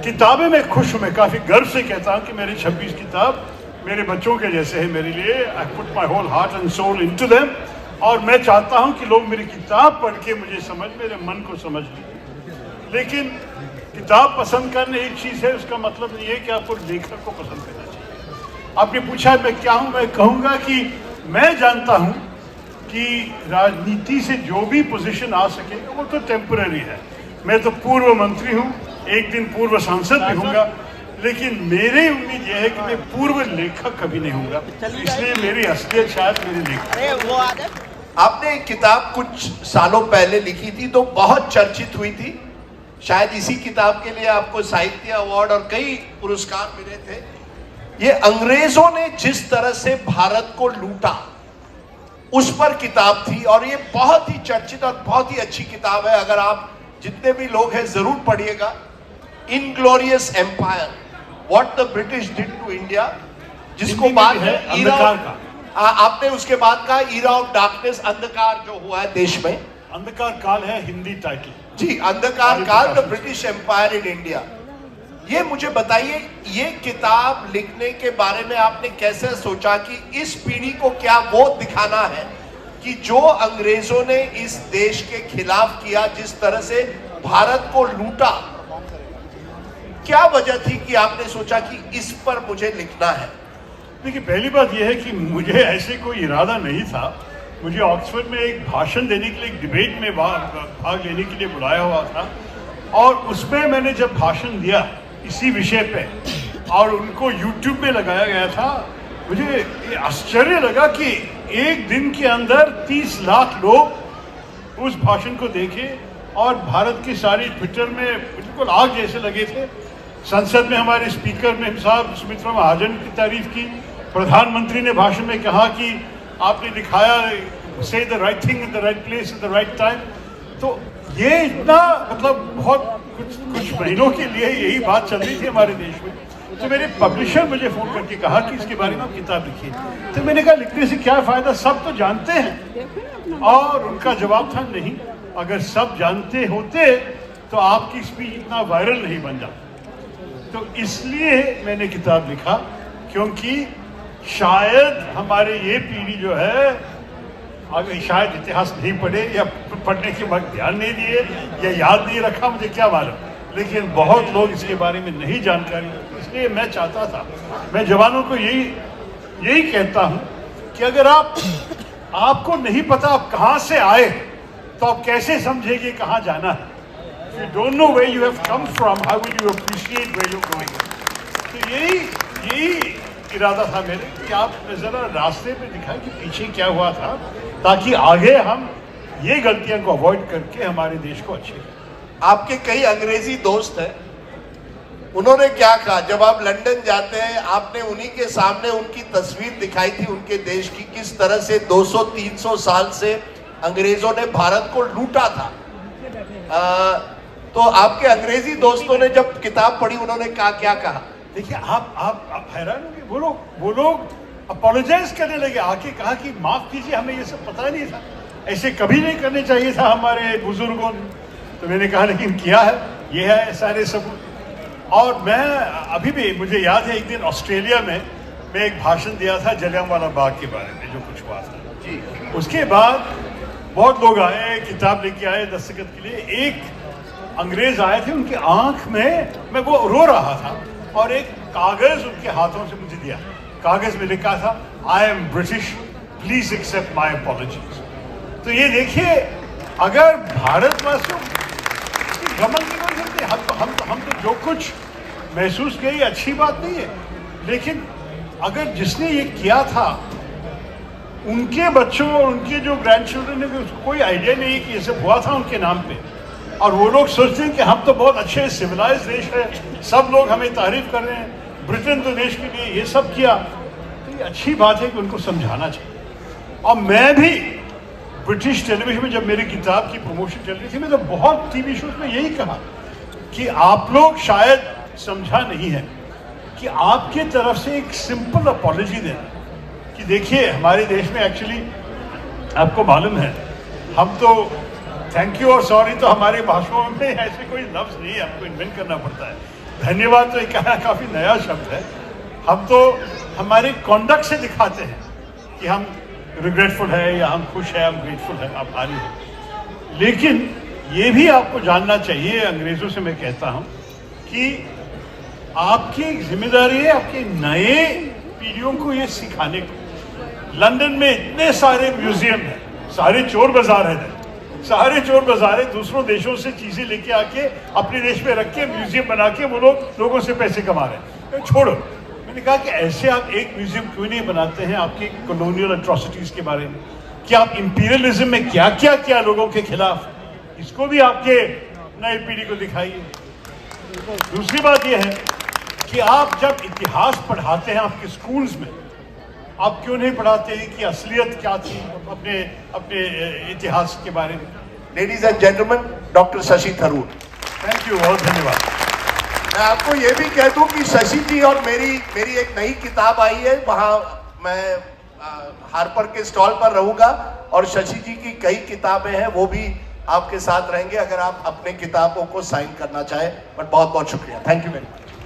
किताबें मैं खुश हूँ, मैं काफ़ी गर्व से कहता हूँ कि मेरी 26 किताब मेरे बच्चों के जैसे है मेरे लिए। I put my whole heart and soul into them, और मैं चाहता हूँ कि लोग मेरी किताब पढ़ के मुझे मेरे मन को समझ लें। लेकिन किताब पसंद करना एक चीज़ है, उसका मतलब नहीं है कि आपको लेखक को पसंद करना चाहिए। आपने पूछा मैं क्या हूँ, मैं कहूँगा कि मैं जानता हूँ कि राजनीति से जो भी पोजीशन आ सके वो तो टेम्पररी है। मैं तो पूर्व मंत्री हूँ, एक दिन पूर्व सांसद भी हूँगा, लेकिन मेरी उम्मीद यह है कि मैं पूर्व लेखक कभी नहीं हूँगा, इसलिए मेरी असलियत शायद मेरे लेखक। आपने एक किताब कुछ सालों पहले लिखी थी तो बहुत चर्चित हुई थी, शायद इसी किताब के लिए आपको साहित्य अवार्ड और कई पुरस्कार मिले थे। ये अंग्रेजों ने जिस तरह से भारत को लूटा उस पर किताब थी, और ये बहुत ही चर्चित और बहुत ही अच्छी किताब है। अगर आप जितने भी लोग हैं जरूर पढ़िएगा। Inglorious Empire, what the British did to India, जिसको बाद में अंधकार का आपने उसके बाद का ईरा ऑफ डार्कनेस, अंधकार जो हुआ है देश में, अंधकार काल है हिंदी टाइटल जी, अंधकार काल, the British Empire in India. ये मुझे बताइए, ये किताब लिखने के बारे में आपने कैसे सोचा कि इस पीढ़ी को क्या वो दिखाना है कि जो अंग्रेजों ने इस देश के खिलाफ किया, जिस तरह से भारत को लूटा, क्या वजह थी कि आपने सोचा कि इस पर मुझे लिखना है? देखिए, पहली बात यह है कि मुझे ऐसे कोई इरादा नहीं था। मुझे ऑक्सफोर्ड में एक भाषण देने के लिए, एक डिबेट में भाग लेने के लिए बुलाया हुआ था, और उसमें मैंने जब भाषण दिया इसी विषय पे और उनको यूट्यूब में लगाया गया था, मुझे ये आश्चर्य लगा कि एक दिन के अंदर 30 लाख लोग उस भाषण को देखे, और भारत के सारे ट्विटर में बिल्कुल आग जैसे लगे थे। संसद में हमारे स्पीकर में साहब सुमित्रा महाजन की तारीफ की, प्रधानमंत्री ने भाषण में कहा कि आपने दिखाया से the right thing in the right place at the right time. तो ये इतना मतलब बहुत कुछ महीनों के लिए यही बात चल रही थी हमारे देश में। तो मेरे पब्लिशर मुझे फ़ोन करके कहा कि इसके बारे में आप किताब लिखिए। तो मैंने कहा लिखने से क्या फ़ायदा, सब तो जानते हैं। और उनका जवाब था नहीं, अगर सब जानते होते तो आपकी स्पीच इतना वायरल नहीं बन जाती। तो इसलिए मैंने किताब लिखा, क्योंकि शायद हमारे ये पीढ़ी जो है, अगर शायद इतिहास नहीं पढ़े या पढ़ने के वक्त ध्यान नहीं दिए या याद नहीं रखा, मुझे क्या मालूम, लेकिन बहुत लोग इसके बारे में नहीं जानकारी। इसलिए मैं चाहता था, मैं जवानों को यही कहता हूँ कि अगर आपको नहीं पता आप कहाँ से आए तो आप कैसे समझेंगे कहाँ जाना है। If you don't know where you have come from, how will you appreciate where you're going? तो यही इरादा था मेरे कि आप जरा रास्ते पे दिखाएं कि पीछे क्या हुआ था, ताकि आगे हम ये गलतियां को अवॉइड करके हमारे देश को अच्छे करें। आपके कई अंग्रेजी दोस्त हैं, उन्होंने क्या कहा जब आप लंदन जाते हैं? आपने उन्हीं के सामने उनकी तस्वीर दिखाई थी उनके देश की, किस तरह से 200-300 साल से अंग्रेजों ने भारत को लूटा था। तो आपके अंग्रेजी दोस्तों ने जब किताब पढ़ी, उन्होंने क्या कहा? देखिए, आप हैरान होंगे, वो लोग अपोलोजाइज करने लगे, आके कहा कि माफ कीजिए, हमें ये सब पता नहीं था, ऐसे कभी नहीं करने चाहिए था हमारे बुजुर्गों ने। तो मैंने कहा लेकिन किया है, ये है सारे सबूत। और मैं अभी भी, मुझे याद है एक दिन ऑस्ट्रेलिया में मैं एक भाषण दिया था जलियांवाला बाग के बारे में, जो कुछ हुआ था जी। उसके बाद बहुत लोग आए, किताब लेके आए दस्तखत के लिए। एक अंग्रेज आए थे, उनकी आंख में मैं वो रो रहा था, और एक कागज उनके हाथों से मुझे दिया। कागज में लिखा था, I am British, please accept my apologies. तो ये देखिए, अगर भारतवासियों घमंड नहीं कर सकते, हम तो जो कुछ महसूस किए अच्छी बात नहीं है, लेकिन अगर जिसने ये किया था उनके बच्चों और उनके जो ग्रैंड चिल्ड्रन ने, उसको कोई आइडिया नहीं है कि ये सब हुआ था उनके नाम पे, और वो लोग सोचते हैं कि हम तो बहुत अच्छे सिविलाइज देश है, सब लोग हमें तारीफ कर रहे हैं, ब्रिटेन तो देश के लिए ये सब किया। तो ये अच्छी बात है कि उनको समझाना चाहिए। और मैं भी ब्रिटिश टेलीविजन में जब मेरी किताब की प्रमोशन चल रही थी, मैं तो बहुत टीवी शोज में यही कहा कि आप लोग शायद समझा नहीं है कि आपके तरफ से एक सिंपल अपॉलजी देना कि देखिए हमारे देश में एक्चुअली आपको मालूम है, हम तो थैंक यू और सॉरी तो हमारे भाषाओं में ऐसे कोई लफ्ज़ नहीं है, हमको इन्वेंट करना पड़ता है। धन्यवाद तो एक काफी नया शब्द है। हम तो हमारे कॉन्डक्ट से दिखाते हैं कि हम रिग्रेटफुल है या हम खुश है, हम ग्रेटफुल है, आभारी है। लेकिन ये भी आपको जानना चाहिए, अंग्रेजों से मैं कहता हूं कि आपकी एक जिम्मेदारी है आपके नए पीढ़ियों को ये सिखाने को। लंदन में इतने सारे म्यूजियम हैं, सारे चोर बाजार है, सारे चोर बाजार है, दूसरों देशों से चीजें लेके आके अपने देश में रख के म्यूजियम बना के वो लोगों से पैसे कमा रहे हैं। छोड़ो, मैंने कहा कि ऐसे आप एक म्यूजियम क्यों नहीं बनाते हैं आपकी कॉलोनियल एट्रोसिटीज के बारे में, कि आप इंपीरियलिज्म में क्या क्या किया लोगों के खिलाफ, इसको भी आपके नई पीढ़ी को दिखाइए। दूसरी बात यह है कि आप जब इतिहास पढ़ाते हैं आपके स्कूल्स में, आप क्यों नहीं पढ़ाते हैं कि असलियत क्या थी अपने अपने इतिहास के बारे में। Ladies and gentleman, doctor Shashi Tharoor. Thank you, बहुत धन्यवाद। मैं आपको ये भी कह दूं कि शशि जी और मेरी एक नई किताब आई है, वहां मैं हार्पर के स्टॉल पर रहूंगा और शशि जी की कई किताबें हैं, वो भी आपके साथ रहेंगे अगर आप अपने किताबों को साइन करना चाहें। बट बहुत बहुत शुक्रिया, थैंक यू वेरी मच।